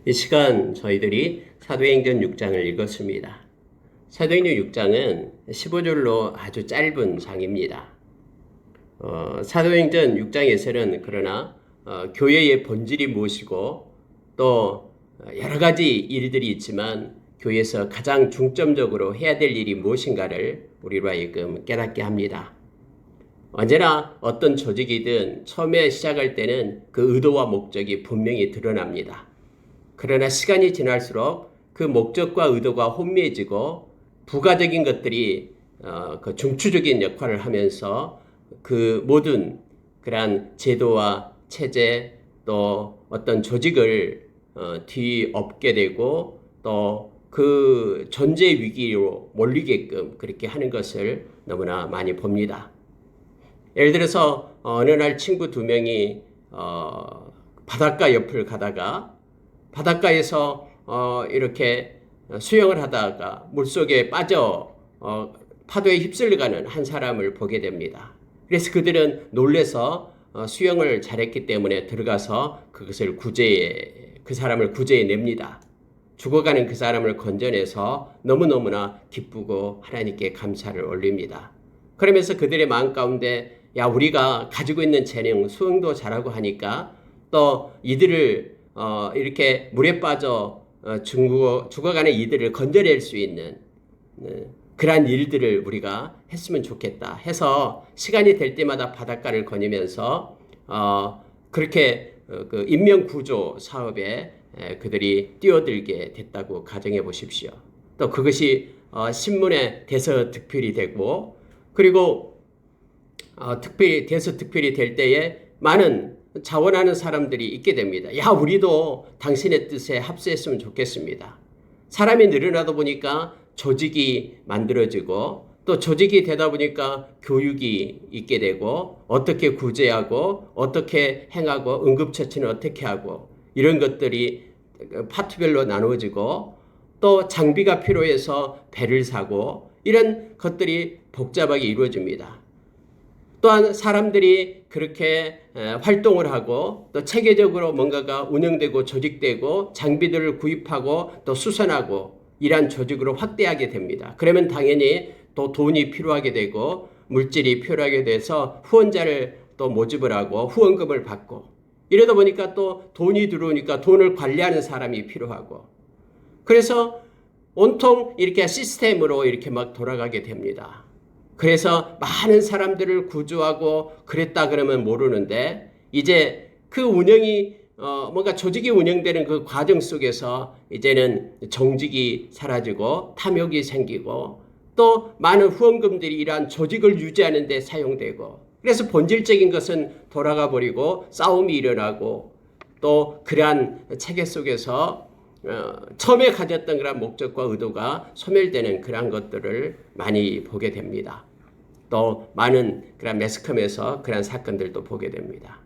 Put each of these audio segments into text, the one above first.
이 시간 저희들이 사도행전 6장을 읽었습니다. 사도행전 6장은 15절로 아주 짧은 장입니다. 사도행전 6장에서는 그러나 교회의 본질이 무엇이고 또 여러 가지 일들이 있지만 교회에서 가장 중점적으로 해야 될 일이 무엇인가를 우리로 하여금 깨닫게 합니다. 언제나 어떤 조직이든 처음에 시작할 때는 그 의도와 목적이 분명히 드러납니다. 그러나 시간이 지날수록 그 목적과 의도가 혼미해지고 부가적인 것들이 그 중추적인 역할을 하면서 그 모든 그러한 제도와 체제 또 어떤 조직을 뒤엎게 되고 또 그 존재 위기로 몰리게끔 그렇게 하는 것을 너무나 많이 봅니다. 예를 들어서 어느 날 친구 두 명이 바닷가 옆을 가다가 바닷가에서 이렇게 수영을 하다가 물속에 빠져 파도에 휩쓸려가는 한 사람을 보게 됩니다. 그래서 그들은 놀래서 수영을 잘했기 때문에 들어가서 그것을 그 사람을 구제해냅니다. 죽어가는 그 사람을 건져내서 너무너무나 기쁘고 하나님께 감사를 올립니다. 그러면서 그들의 마음 가운데 야, 우리가 가지고 있는 재능, 수영도 잘하고 하니까 또 이들을 이렇게 물에 빠져 죽어가는 이들을 건져낼 수 있는 그러한 일들을 우리가 했으면 좋겠다 해서 시간이 될 때마다 바닷가를 거니면서 그렇게 그 인명구조 사업에 그들이 뛰어들게 됐다고 가정해 보십시오. 또 그것이 신문에 대서특필이 되고 그리고 대서특필이 될 때에 많은 자원하는 사람들이 있게 됩니다. 야, 우리도 당신의 뜻에 합세했으면 좋겠습니다. 사람이 늘어나다 보니까 조직이 만들어지고 또 조직이 되다 보니까 교육이 있게 되고 어떻게 구제하고 어떻게 행하고 응급처치는 어떻게 하고 이런 것들이 파트별로 나누어지고 또 장비가 필요해서 배를 사고 이런 것들이 복잡하게 이루어집니다. 또한 사람들이 그렇게 활동을 하고 또 체계적으로 뭔가가 운영되고 조직되고 장비들을 구입하고 또 수선하고 이러한 조직으로 확대하게 됩니다. 그러면 당연히 또 돈이 필요하게 되고 물질이 필요하게 돼서 후원자를 또 모집을 하고 후원금을 받고 이러다 보니까 또 돈이 들어오니까 돈을 관리하는 사람이 필요하고 그래서 온통 이렇게 시스템으로 이렇게 막 돌아가게 됩니다. 그래서 많은 사람들을 구조하고 그랬다 그러면 모르는데 이제 그 운영이 뭔가 조직이 운영되는 그 과정 속에서 이제는 정직이 사라지고 탐욕이 생기고 또 많은 후원금들이 이러한 조직을 유지하는 데 사용되고 그래서 본질적인 것은 돌아가 버리고 싸움이 일어나고 또 그러한 체계 속에서 처음에 가졌던 그런 목적과 의도가 소멸되는 그런 것들을 많이 보게 됩니다. 또 많은 그런 매스컴에서 그런 사건들도 보게 됩니다.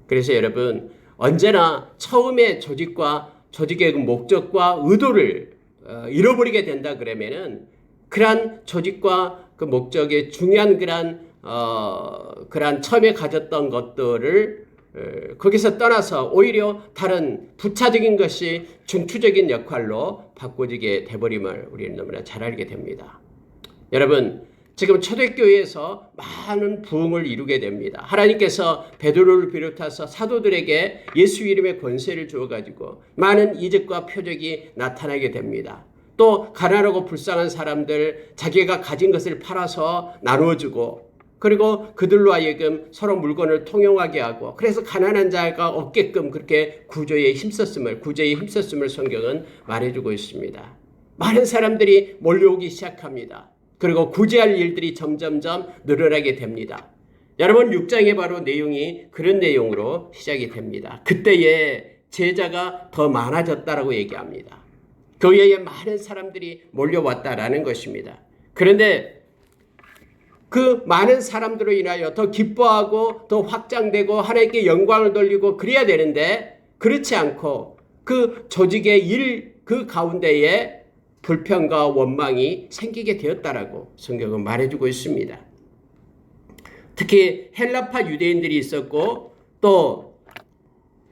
그래서 여러분 언제나 처음에 조직의 그 목적과 의도를 잃어버리게 된다 그러면은 그러한 조직과 그 목적의 중요한 그러한 처음에 가졌던 것들을 거기서 떠나서 오히려 다른 부차적인 것이 중추적인 역할로 바꿔지게 돼버림을 우리는 너무나 잘 알게 됩니다. 여러분 지금 초대교회에서 많은 부흥을 이루게 됩니다. 하나님께서 베드로를 비롯해서 사도들에게 예수 이름의 권세를 주어가지고 많은 이적과 표적이 나타나게 됩니다. 또 가난하고 불쌍한 사람들 자기가 가진 것을 팔아서 나누어주고 그리고 그들로 하여금 서로 물건을 통용하게 하고 그래서 가난한 자가 없게끔 그렇게 구제에 힘썼음을 성경은 말해주고 있습니다. 많은 사람들이 몰려오기 시작합니다. 그리고 구제할 일들이 점점점 늘어나게 됩니다. 여러분 6장의 바로 내용이 그런 내용으로 시작이 됩니다. 그때에 제자가 더 많아졌다라고 얘기합니다. 교회에 많은 사람들이 몰려왔다라는 것입니다. 그런데 그 많은 사람들로 인하여 더 기뻐하고 더 확장되고 하나님께 영광을 돌리고 그래야 되는데 그렇지 않고 그 조직의 그 가운데에 불평과 원망이 생기게 되었다라고 성경은 말해주고 있습니다. 특히 헬라파 유대인들이 있었고 또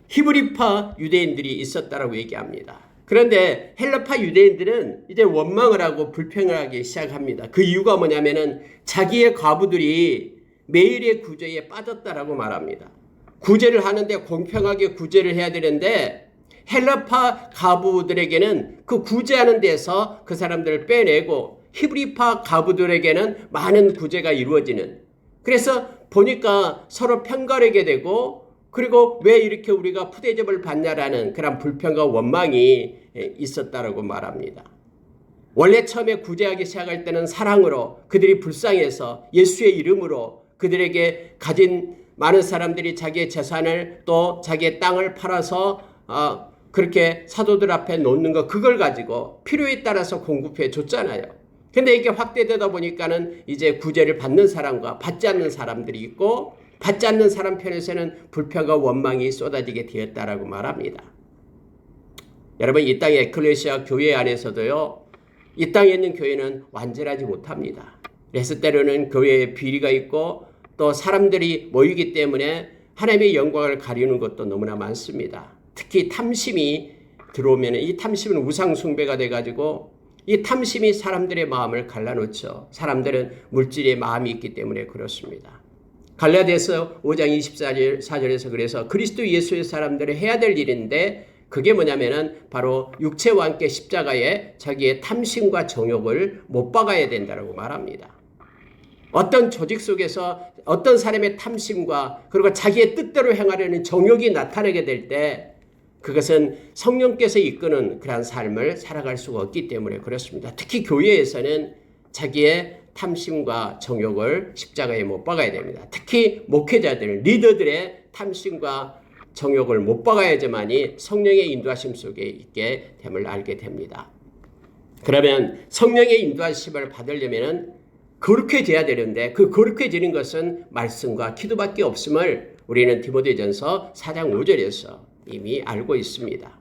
히브리파 유대인들이 있었다라고 얘기합니다. 그런데 헬라파 유대인들은 이제 원망을 하고 불평을 하기 시작합니다. 그 이유가 뭐냐면은 자기의 과부들이 매일의 구제에 빠졌다라고 말합니다. 구제를 하는데 공평하게 구제를 해야 되는데 헬라파 과부들에게는 그 구제하는 데서 그 사람들을 빼내고 히브리파 과부들에게는 많은 구제가 이루어지는, 그래서 보니까 서로 편가르게 되고, 그리고 왜 이렇게 우리가 푸대접을 받냐라는 그런 불평과 원망이 있었다라고 말합니다. 원래 처음에 구제하기 시작할 때는 사랑으로 그들이 불쌍해서 예수의 이름으로 그들에게 가진 많은 사람들이 자기의 재산을 또 자기의 땅을 팔아서 그렇게 사도들 앞에 놓는 거, 그걸 가지고 필요에 따라서 공급해 줬잖아요. 근데 이게 확대되다 보니까는 이제 구제를 받는 사람과 받지 않는 사람들이 있고, 받지 않는 사람 편에서는 불평과 원망이 쏟아지게 되었다라고 말합니다. 여러분, 이 땅의 에클레시아 교회 안에서도요, 이 땅에 있는 교회는 완전하지 못합니다. 그래서 때로는 교회에 비리가 있고 또 사람들이 모이기 때문에 하나님의 영광을 가리는 것도 너무나 많습니다. 특히 탐심이 들어오면 이 탐심은 우상 숭배가 돼가지고 이 탐심이 사람들의 마음을 갈라놓죠. 사람들은 물질의 마음이 있기 때문에 그렇습니다. 갈라디아서 5장 24절에서 그래서 그리스도 예수의 사람들이 해야 될 일인데, 그게 뭐냐면은 바로 육체와 함께 십자가에 자기의 탐심과 정욕을 못 박아야 된다고 말합니다. 어떤 조직 속에서 어떤 사람의 탐심과 그리고 자기의 뜻대로 행하려는 정욕이 나타나게 될 때 그것은 성령께서 이끄는 그러한 삶을 살아갈 수가 없기 때문에 그렇습니다. 특히 교회에서는 자기의 탐심과 정욕을 십자가에 못 박아야 됩니다. 특히 목회자들, 리더들의 탐심과 정욕을 못 박아야지만이 성령의 인도하심 속에 있게 됨을 알게 됩니다. 그러면 성령의 인도하심을 받으려면 거룩해 져야 되는데, 그 거룩해지는 것은 말씀과 기도밖에 없음을 우리는 디모데전서 4장 5절에서 이미 알고 있습니다.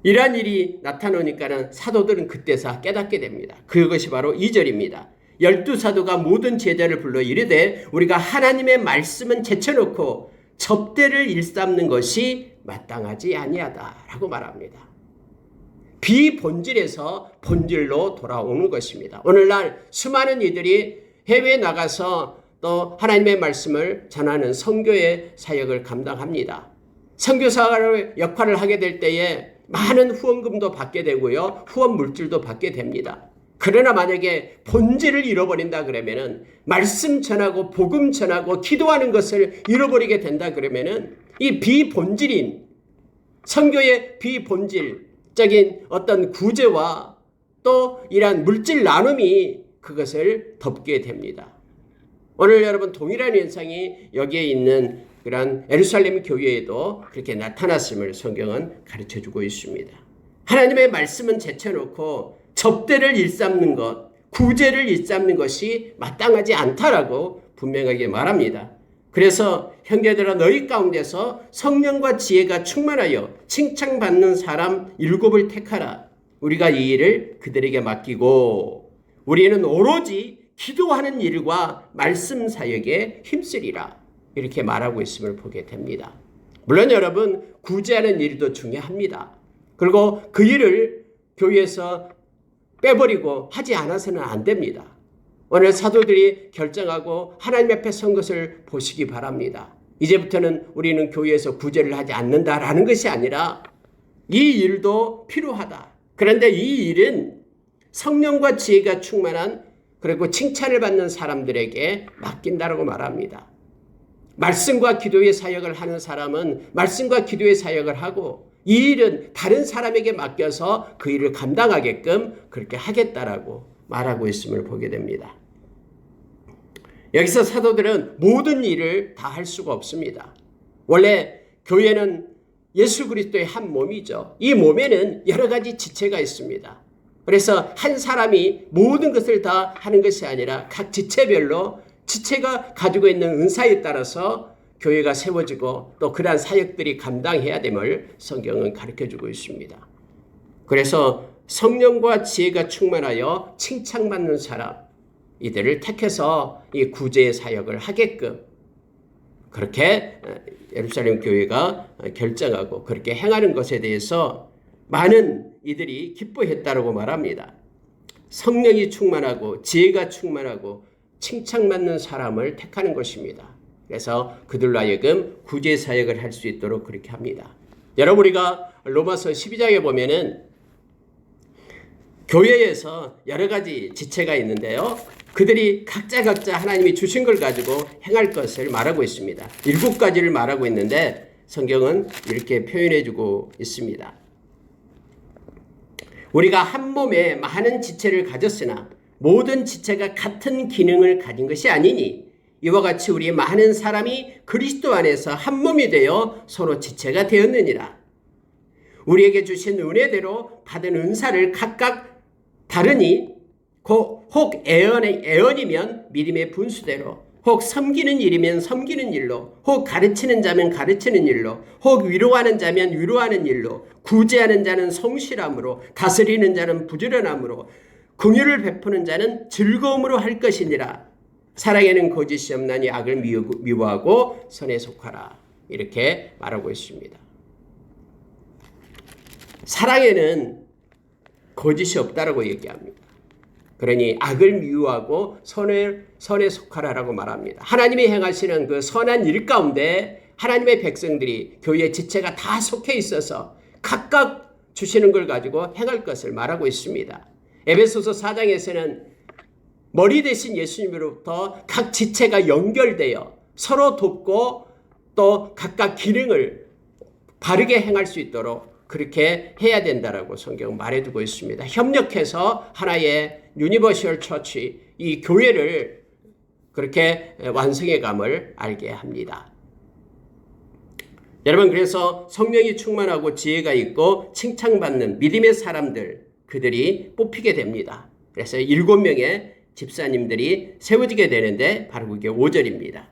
이러한 일이 나타나니까는 사도들은 그때서 깨닫게 됩니다. 그것이 바로 2절입니다. 12사도가 모든 제자를 불러 이르되 우리가 하나님의 말씀은 제쳐놓고 접대를 일삼는 것이 마땅하지 아니하다라고 말합니다. 비본질에서 본질로 돌아오는 것입니다. 오늘날 수많은 이들이 해외에 나가서 또 하나님의 말씀을 전하는 선교의 사역을 감당합니다. 선교사의 역할을 하게 될 때에 많은 후원금도 받게 되고요, 후원 물질도 받게 됩니다. 그러나 만약에 본질을 잃어버린다 그러면은, 말씀 전하고 복음 전하고 기도하는 것을 잃어버리게 된다 그러면은 이 비본질인 선교의 비본질적인 어떤 구제와 또 이러한 물질 나눔이 그것을 덮게 됩니다. 오늘 여러분, 동일한 현상이 여기에 있는 그런 예루살렘 교회에도 그렇게 나타났음을 성경은 가르쳐주고 있습니다. 하나님의 말씀은 제쳐놓고 접대를 일삼는 것, 구제를 일삼는 것이 마땅하지 않다라고 분명하게 말합니다. 그래서 형제들아, 너희 가운데서 성령과 지혜가 충만하여 칭찬받는 사람 7을 택하라. 우리가 이 일을 그들에게 맡기고 우리는 오로지 기도하는 일과 말씀 사역에 힘쓰리라. 이렇게 말하고 있음을 보게 됩니다. 물론 여러분, 구제하는 일도 중요합니다. 그리고 그 일을 교회에서 빼버리고 하지 않아서는 안 됩니다. 오늘 사도들이 결정하고 하나님 앞에 선 것을 보시기 바랍니다. 이제부터는 우리는 교회에서 구제를 하지 않는다라는 것이 아니라 이 일도 필요하다. 그런데 이 일은 성령과 지혜가 충만한, 그리고 칭찬을 받는 사람들에게 맡긴다라고 말합니다. 말씀과 기도의 사역을 하는 사람은 말씀과 기도의 사역을 하고, 이 일은 다른 사람에게 맡겨서 그 일을 감당하게끔 그렇게 하겠다라고 말하고 있음을 보게 됩니다. 여기서 사도들은 모든 일을 다 할 수가 없습니다. 원래 교회는 예수 그리스도의 한 몸이죠. 이 몸에는 여러 가지 지체가 있습니다. 그래서 한 사람이 모든 것을 다 하는 것이 아니라 각 지체별로 지체가 가지고 있는 은사에 따라서 교회가 세워지고 또 그러한 사역들이 감당해야 됨을 성경은 가르쳐주고 있습니다. 그래서 성령과 지혜가 충만하여 칭찬받는 사람, 이들을 택해서 이 구제의 사역을 하게끔, 그렇게 예루살렘 교회가 결정하고 그렇게 행하는 것에 대해서 많은 이들이 기뻐했다라고 말합니다. 성령이 충만하고 지혜가 충만하고 칭찬받는 사람을 택하는 것입니다. 그래서 그들로 하여금 구제 사역을 할 수 있도록 그렇게 합니다. 여러분, 우리가 로마서 12장에 보면은 교회에서 여러 가지 지체가 있는데요. 그들이 각자 하나님이 주신 걸 가지고 행할 것을 말하고 있습니다. 7가지를 말하고 있는데 성경은 이렇게 표현해주고 있습니다. 우리가 한 몸에 많은 지체를 가졌으나 모든 지체가 같은 기능을 가진 것이 아니니 이와 같이 우리 많은 사람이 그리스도 안에서 한 몸이 되어 서로 지체가 되었느니라. 우리에게 주신 은혜대로 받은 은사를 각각 다르니 혹 애언이면 믿음의 분수대로, 혹 섬기는 일이면 섬기는 일로, 혹 가르치는 자면 가르치는 일로, 혹 위로하는 자면 위로하는 일로, 구제하는 자는 성실함으로, 다스리는 자는 부지런함으로, 긍휼을 베푸는 자는 즐거움으로 할 것이니라. 사랑에는 거짓이 없나니 악을 미워하고 선에 속하라. 이렇게 말하고 있습니다. 사랑에는 거짓이 없다라고 얘기합니다. 그러니 악을 미워하고 선에 속하라라고 말합니다. 하나님이 행하시는 그 선한 일 가운데 하나님의 백성들이 교회 지체가 다 속해 있어서 각각 주시는 걸 가지고 행할 것을 말하고 있습니다. 에베소서 4장에서는 머리 대신 예수님으로부터 각 지체가 연결되어 서로 돕고 또 각각 기능을 바르게 행할 수 있도록 그렇게 해야 된다라고 성경은 말해두고 있습니다. 협력해서 하나의 유니버셜 처치, 이 교회를 그렇게 완성해감을 알게 합니다. 여러분, 그래서 성령이 충만하고 지혜가 있고 칭찬받는 믿음의 사람들, 그들이 뽑히게 됩니다. 그래서 7명의 집사님들이 세워지게 되는데 바로 그게 5절입니다.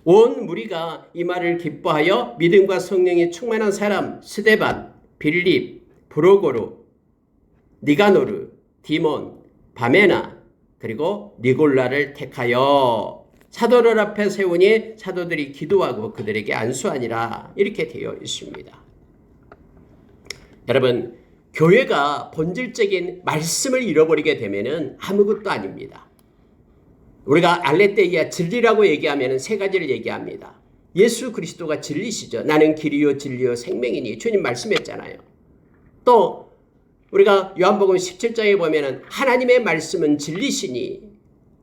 온 무리가 이 말을 기뻐하여 믿음과 성령이 충만한 사람 스데반, 빌립, 브로고루, 니가노르, 디몬, 바메나 그리고 니골라를 택하여 사도들 앞에 세우니 사도들이 기도하고 그들에게 안수하니라. 이렇게 되어 있습니다. 여러분, 교회가 본질적인 말씀을 잃어버리게 되면은 아무것도 아닙니다. 우리가 알레테이아 진리라고 얘기하면 3가지를 얘기합니다. 예수 그리스도가 진리시죠. 나는 길이요 진리요 생명이니 주님 말씀했잖아요. 또 우리가 요한복음 17장에 보면은 하나님의 말씀은 진리시니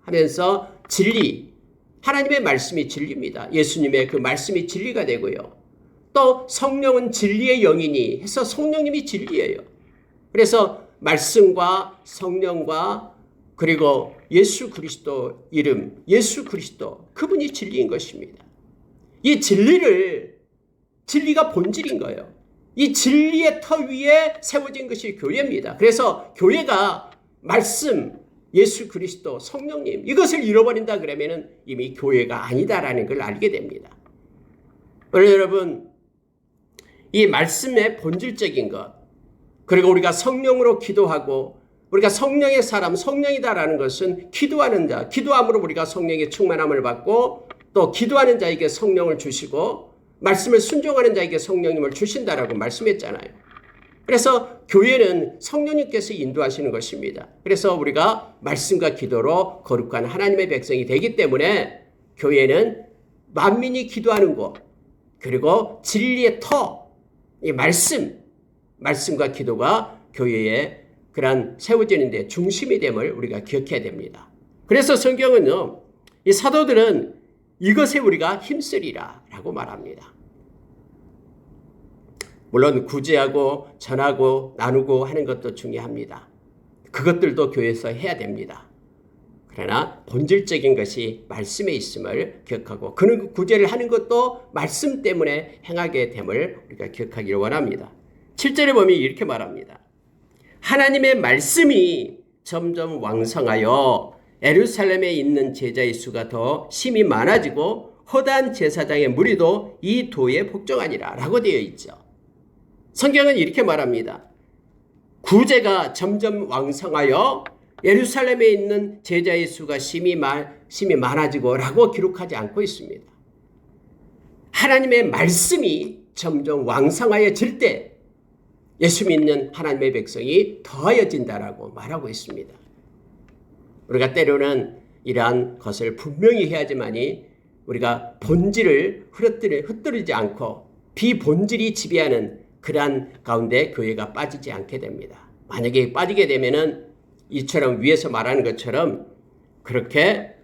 하면서 진리, 하나님의 말씀이 진리입니다. 예수님의 그 말씀이 진리가 되고요. 또 성령은 진리의 영이니 해서 성령님이 진리예요. 그래서 말씀과 성령과 그리고 예수 그리스도 이름, 예수 그리스도 그분이 진리인 것입니다. 이 진리가 본질인 거예요. 이 진리의 터 위에 세워진 것이 교회입니다. 그래서 교회가 말씀, 예수 그리스도, 성령님 이것을 잃어버린다 그러면은 이미 교회가 아니다라는 걸 알게 됩니다. 그래서 여러분, 이 말씀의 본질적인 것, 그리고 우리가 성령으로 기도하고 우리가 성령의 사람, 성령이다라는 것은 기도하는 자, 기도함으로 우리가 성령의 충만함을 받고 또 기도하는 자에게 성령을 주시고 말씀을 순종하는 자에게 성령님을 주신다라고 말씀했잖아요. 그래서 교회는 성령님께서 인도하시는 것입니다. 그래서 우리가 말씀과 기도로 거룩한 하나님의 백성이 되기 때문에 교회는 만민이 기도하는 곳, 그리고 진리의 터, 이 말씀과 기도가 교회의 그런 세워지는 데 중심이 됨을 우리가 기억해야 됩니다. 그래서 성경은요, 이 사도들은 이것에 우리가 힘쓰리라 라고 말합니다. 물론 구제하고 전하고 나누고 하는 것도 중요합니다. 그것들도 교회에서 해야 됩니다. 그러나 본질적인 것이 말씀에 있음을 기억하고 그는 구제를 하는 것도 말씀 때문에 행하게 됨을 우리가 기억하기를 원합니다. 7절에 보면 이렇게 말합니다. 하나님의 말씀이 점점 왕성하여 예루살렘에 있는 제자의 수가 더 심히 많아지고 허다한 제사장의 무리도 이 도에 복종하니라 라고 되어 있죠. 성경은 이렇게 말합니다. 구제가 점점 왕성하여 예루살렘에 있는 제자의 수가 심히 많아지고 라고 기록하지 않고 있습니다. 하나님의 말씀이 점점 왕성하여질 때 예수 믿는 하나님의 백성이 더하여진다라고 말하고 있습니다. 우리가 때로는 이러한 것을 분명히 해야지만이 우리가 본질을 흩뜨리지 않고 비본질이 지배하는 그러한 가운데 교회가 빠지지 않게 됩니다. 만약에 빠지게 되면은 이처럼 위에서 말하는 것처럼 그렇게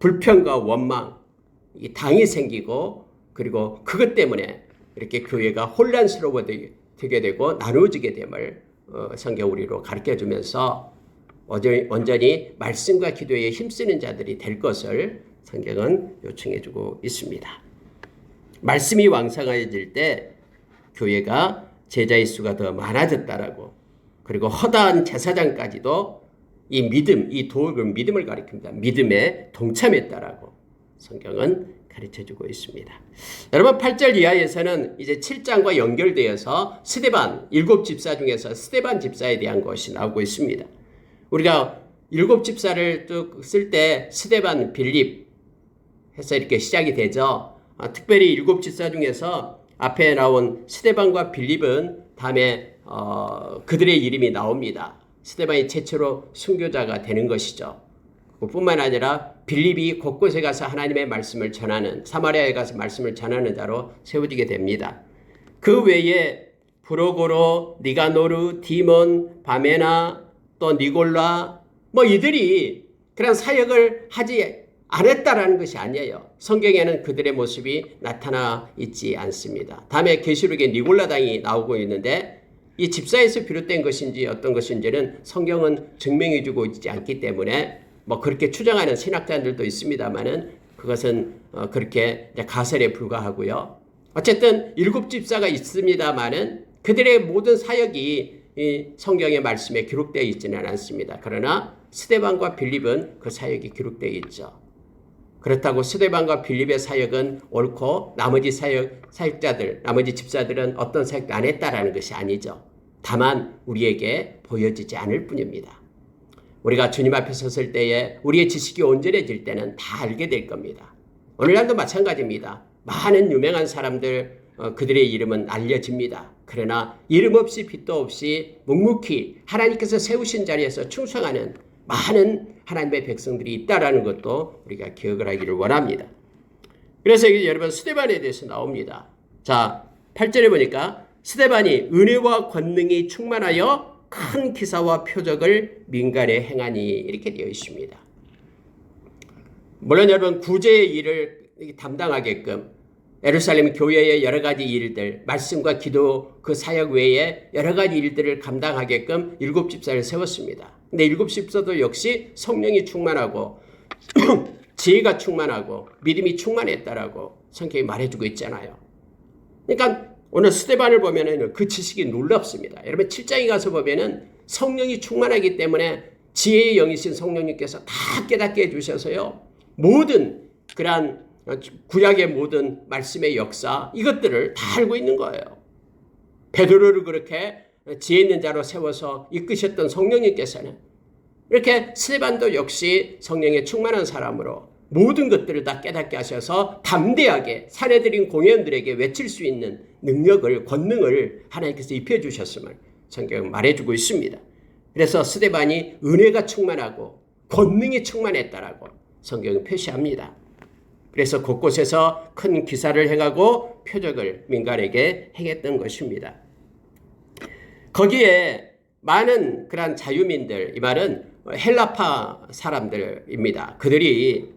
불평과 원망, 당이 생기고 그리고 그것 때문에 이렇게 교회가 혼란스러워지게 되고 나누어지게 됨을 성경 우리로 가르쳐주면서 온전히 말씀과 기도에 힘쓰는 자들이 될 것을 성경은 요청해주고 있습니다. 말씀이 왕성해질 때 교회가 제자의 수가 더 많아졌다라고, 그리고 허다한 제사장까지도 이 믿음을 가리킵니다. 믿음에 동참했다라고 성경은 가르쳐주고 있습니다. 여러분 8절 이하에서는 이제 7장과 연결되어서 스데반 7집사 중에서 스데반 집사에 대한 것이 나오고 있습니다. 우리가 7집사를 쭉 쓸 때 스데반, 빌립 해서 이렇게 시작이 되죠. 특별히 7집사 중에서 앞에 나온 스데반과 빌립은 다음에 그들의 이름이 나옵니다. 스데반이 최초로 순교자가 되는 것이죠. 뿐만 아니라 빌립이 곳곳에 가서 하나님의 말씀을 전하는, 사마리아에 가서 말씀을 전하는 자로 세워지게 됩니다. 그 외에 브로고로, 니가노르, 디몬, 바메나, 또 니골라, 이들이 그런 사역을 하지 않았다라는 것이 아니에요. 성경에는 그들의 모습이 나타나 있지 않습니다. 다음에 계시록에 니골라당이 나오고 있는데 이 집사에서 비롯된 것인지 어떤 것인지는 성경은 증명해주고 있지 않기 때문에 그렇게 추정하는 신학자들도 있습니다만은 그것은 그렇게 가설에 불과하고요. 어쨌든 7집사가 있습니다만은 그들의 모든 사역이 이 성경의 말씀에 기록되어 있지는 않습니다. 그러나 스데반과 빌립은 그 사역이 기록되어 있죠. 그렇다고 스데반과 빌립의 사역은 옳고 나머지 사역자들, 나머지 집사들은 어떤 사역도 안 했다라는 것이 아니죠. 다만 우리에게 보여지지 않을 뿐입니다. 우리가 주님 앞에 섰을 때에 우리의 지식이 온전해질 때는 다 알게 될 겁니다. 오늘날도 마찬가지입니다. 많은 유명한 사람들, 그들의 이름은 알려집니다. 그러나 이름 없이 빛도 없이 묵묵히 하나님께서 세우신 자리에서 충성하는 많은 하나님의 백성들이 있다라는 것도 우리가 기억을 하기를 원합니다. 그래서 여러분 스데반에 대해서 나옵니다. 자, 8절에 보니까 스데반이 은혜와 권능이 충만하여 큰 기사와 표적을 민간에 행하니 이렇게 되어 있습니다. 물론 여러분 구제의 일을 담당하게끔 예루살렘 교회의 여러 가지 일들, 말씀과 기도 그 사역 외에 여러 가지 일들을 감당하게끔 7집사를 세웠습니다. 근데 7집사도 역시 성령이 충만하고 지혜가 충만하고 믿음이 충만했다라고 성경이 말해주고 있잖아요. 그러니까 오늘 스데반을 보면은 그 지식이 놀랍습니다. 여러분 7장에 가서 보면은 성령이 충만하기 때문에 지혜의 영이신 성령님께서 다 깨닫게 해주셔서요. 모든 그러한 구약의 모든 말씀의 역사 이것들을 다 알고 있는 거예요. 베드로를 그렇게 지혜 있는 자로 세워서 이끄셨던 성령님께서는 이렇게 스데반도 역시 성령에 충만한 사람으로 모든 것들을 다 깨닫게 하셔서 담대하게 사내들인 공회원들에게 외칠 수 있는 능력을, 권능을 하나님께서 입혀주셨음을 성경은 말해주고 있습니다. 그래서 스데반이 은혜가 충만하고 권능이 충만했다라고 성경은 표시합니다. 그래서 곳곳에서 큰 기사를 행하고 표적을 민간에게 행했던 것입니다. 거기에 많은 그런 자유민들, 이 말은 헬라파 사람들입니다. 그들이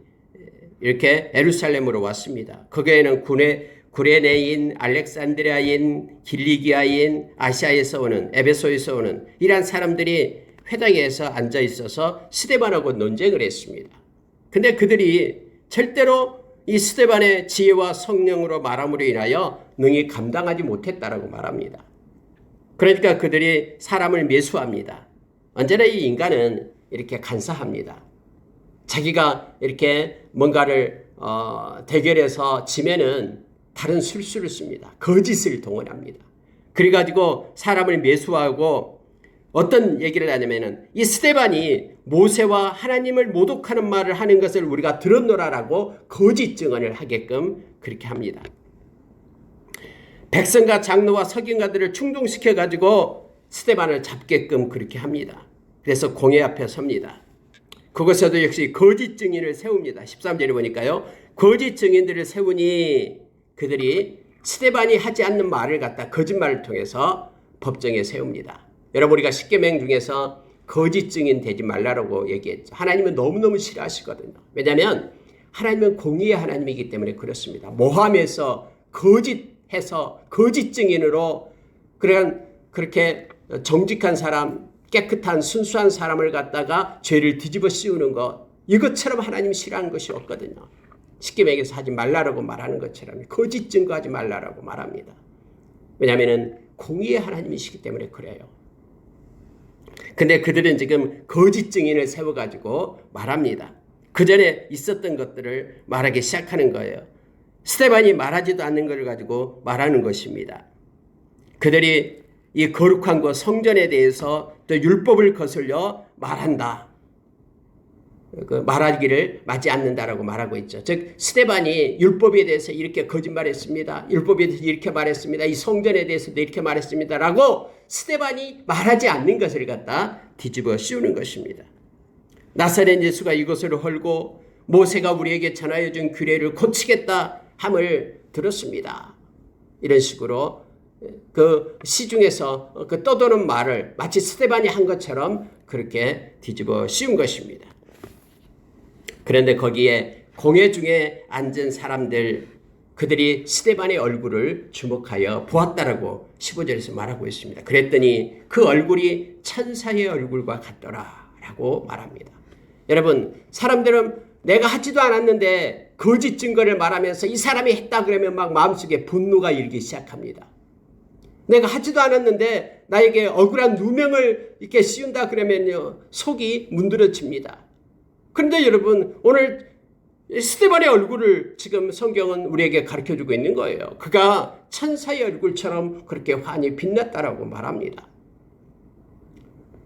이렇게 예루살렘으로 왔습니다. 거기에는 구레네인, 알렉산드리아인, 길리기아인, 아시아에서 오는, 에베소에서 오는 이러한 사람들이 회당에서 앉아 있어서 스데반하고 논쟁을 했습니다. 근데 그들이 절대로 이 스데반의 지혜와 성령으로 말함으로 인하여 능히 감당하지 못했다라고 말합니다. 그러니까 그들이 사람을 매수합니다. 언제나 이 인간은 이렇게 간사합니다. 자기가 이렇게 뭔가를 대결해서 지면은 다른 술수를 씁니다. 거짓을 동원합니다. 그래가지고 사람을 매수하고 어떤 얘기를 하냐면은 이 스데반이 모세와 하나님을 모독하는 말을 하는 것을 우리가 들었노라라고 거짓 증언을 하게끔 그렇게 합니다. 백성과 장로와 석인가들을 충동시켜 가지고 스데반을 잡게끔 그렇게 합니다. 그래서 공회 앞에 섭니다. 그곳에도 역시 거짓 증인을 세웁니다. 13절에 보니까요. 거짓 증인들을 세우니 그들이 스데반이 하지 않는 말을 갖다 거짓말을 통해서 법정에 세웁니다. 여러분, 우리가 십계명 중에서 거짓 증인 되지 말라고 얘기했죠. 하나님은 너무너무 싫어하시거든요. 왜냐하면 하나님은 공의의 하나님이기 때문에 그렇습니다. 모함에서 거짓해서 거짓 증인으로 그렇게 정직한 사람, 깨끗한 순수한 사람을 갖다가 죄를 뒤집어 씌우는 것, 이것처럼 하나님 싫어하는 것이 없거든요. 십계명에서 하지 말라라고 말하는 것처럼 거짓 증거하지 말라라고 말합니다. 왜냐하면 공의의 하나님이시기 때문에 그래요. 근데 그들은 지금 거짓 증인을 세워가지고 말합니다. 그 전에 있었던 것들을 말하기 시작하는 거예요. 스데반이 말하지도 않는 것을 가지고 말하는 것입니다. 그들이 이 거룩한 것 성전에 대해서 또 율법을 거슬려 말한다. 말하기를 맞지 않는다라고 말하고 있죠. 즉 스데반이 율법에 대해서 이렇게 거짓말했습니다. 율법에 대해서 이렇게 말했습니다. 이 성전에 대해서도 이렇게 말했습니다라고 스데반이 말하지 않는 것을 갖다 뒤집어 씌우는 것입니다. 나사렛 예수가 이것을 헐고 모세가 우리에게 전하여 준 규례를 고치겠다 함을 들었습니다. 이런 식으로 그 시중에서 그 떠도는 말을 마치 스데반이 한 것처럼 그렇게 뒤집어 씌운 것입니다. 그런데 거기에 공회 중에 앉은 사람들, 그들이 스데반의 얼굴을 주목하여 보았다라고 15절에서 말하고 있습니다. 그랬더니 그 얼굴이 천사의 얼굴과 같더라라고 말합니다. 여러분, 사람들은 내가 하지도 않았는데 거짓 증거를 말하면서 이 사람이 했다 그러면 막 마음속에 분노가 일기 시작합니다. 내가 하지도 않았는데 나에게 억울한 누명을 이렇게 씌운다 그러면요, 속이 문드러집니다. 그런데 여러분, 오늘 스데반의 얼굴을 지금 성경은 우리에게 가르쳐주고 있는 거예요. 그가 천사의 얼굴처럼 그렇게 환히 빛났다라고 말합니다.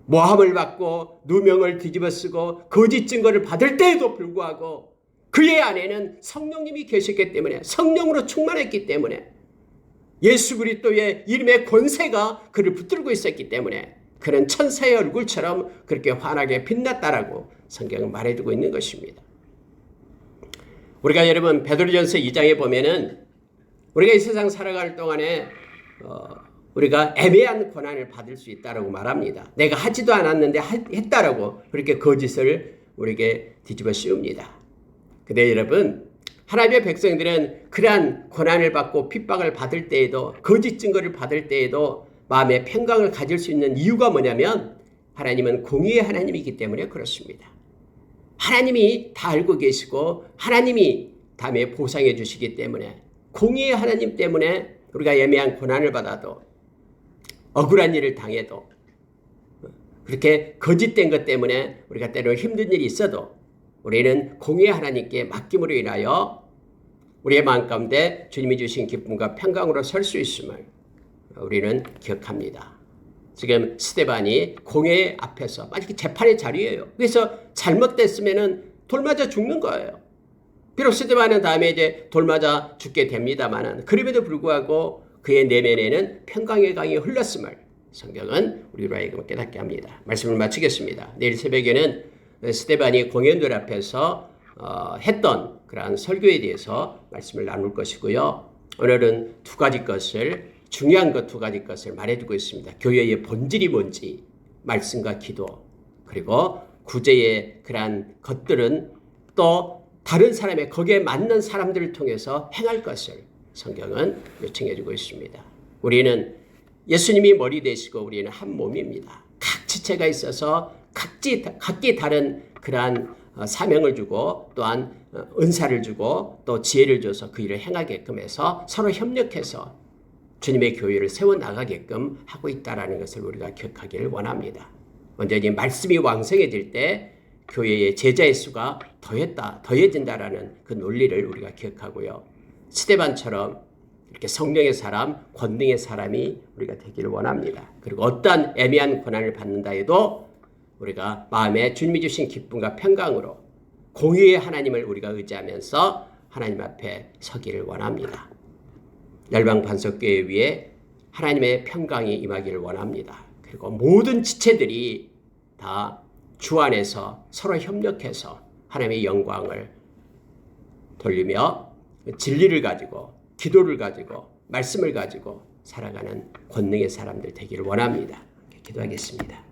모함을 받고 누명을 뒤집어 쓰고 거짓 증거를 받을 때에도 불구하고 그의 안에는 성령님이 계셨기 때문에, 성령으로 충만했기 때문에, 예수 그리스도의 이름의 권세가 그를 붙들고 있었기 때문에 그는 천사의 얼굴처럼 그렇게 환하게 빛났다라고 성경은 말해주고 있는 것입니다. 우리가 여러분 베드로전서 2장에 보면은 우리가 이 세상 살아갈 동안에 우리가 애매한 고난을 받을 수 있다라고 말합니다. 내가 하지도 않았는데 했다라고 그렇게 거짓을 우리에게 뒤집어 씌웁니다. 근데 여러분, 하나님의 백성들은 그러한 고난을 받고 핍박을 받을 때에도, 거짓 증거를 받을 때에도 마음의 평강을 가질 수 있는 이유가 뭐냐면 하나님은 공의의 하나님이기 때문에 그렇습니다. 하나님이 다 알고 계시고 하나님이 다음에 보상해 주시기 때문에, 공의의 하나님 때문에 우리가 애매한 고난을 받아도, 억울한 일을 당해도, 그렇게 거짓된 것 때문에 우리가 때로 힘든 일이 있어도 우리는 공의의 하나님께 맡김으로 인하여 우리의 마음 가운데 주님이 주신 기쁨과 평강으로 설 수 있음을 우리는 기억합니다. 지금 스데반이 공회 앞에서 마치 재판의 자리예요. 그래서 잘못됐으면은 돌 맞아 죽는 거예요. 비록 스데반은 다음에 이제 돌 맞아 죽게 됩니다만은, 그럼에도 불구하고 그의 내면에는 평강의 강이 흘렀음을 성경은 우리로 하여금 깨닫게 합니다. 말씀을 마치겠습니다. 내일 새벽에는 스데반이 공회들 앞에서 했던 그러한 설교에 대해서 말씀을 나눌 것이고요. 오늘은 중요한 것 두 가지 것을 말해두고 있습니다. 교회의 본질이 뭔지, 말씀과 기도, 그리고 구제의 그러한 것들은 또 다른 사람의 거기에 맞는 사람들을 통해서 행할 것을 성경은 요청해주고 있습니다. 우리는 예수님이 머리 되시고 우리는 한 몸입니다. 각 지체가 있어서 각기 다른 그러한 사명을 주고 또한 은사를 주고 또 지혜를 줘서 그 일을 행하게끔 해서 서로 협력해서 주님의 교회를 세워나가게끔 하고 있다는 것을 우리가 기억하기를 원합니다. 언제든지 말씀이 왕성해질 때 교회의 제자의 수가 더해진다라는 그 논리를 우리가 기억하고요. 스데반처럼 이렇게 성령의 사람, 권능의 사람이 우리가 되기를 원합니다. 그리고 어떠한 애매한 고난을 받는다 해도 우리가 마음에 주님이 주신 기쁨과 평강으로 공의의 하나님을 우리가 의지하면서 하나님 앞에 서기를 원합니다. 열방 반석교회 위에 하나님의 평강이 임하기를 원합니다. 그리고 모든 지체들이 다 주 안에서 서로 협력해서 하나님의 영광을 돌리며 진리를 가지고 기도를 가지고 말씀을 가지고 살아가는 권능의 사람들 되기를 원합니다. 기도하겠습니다.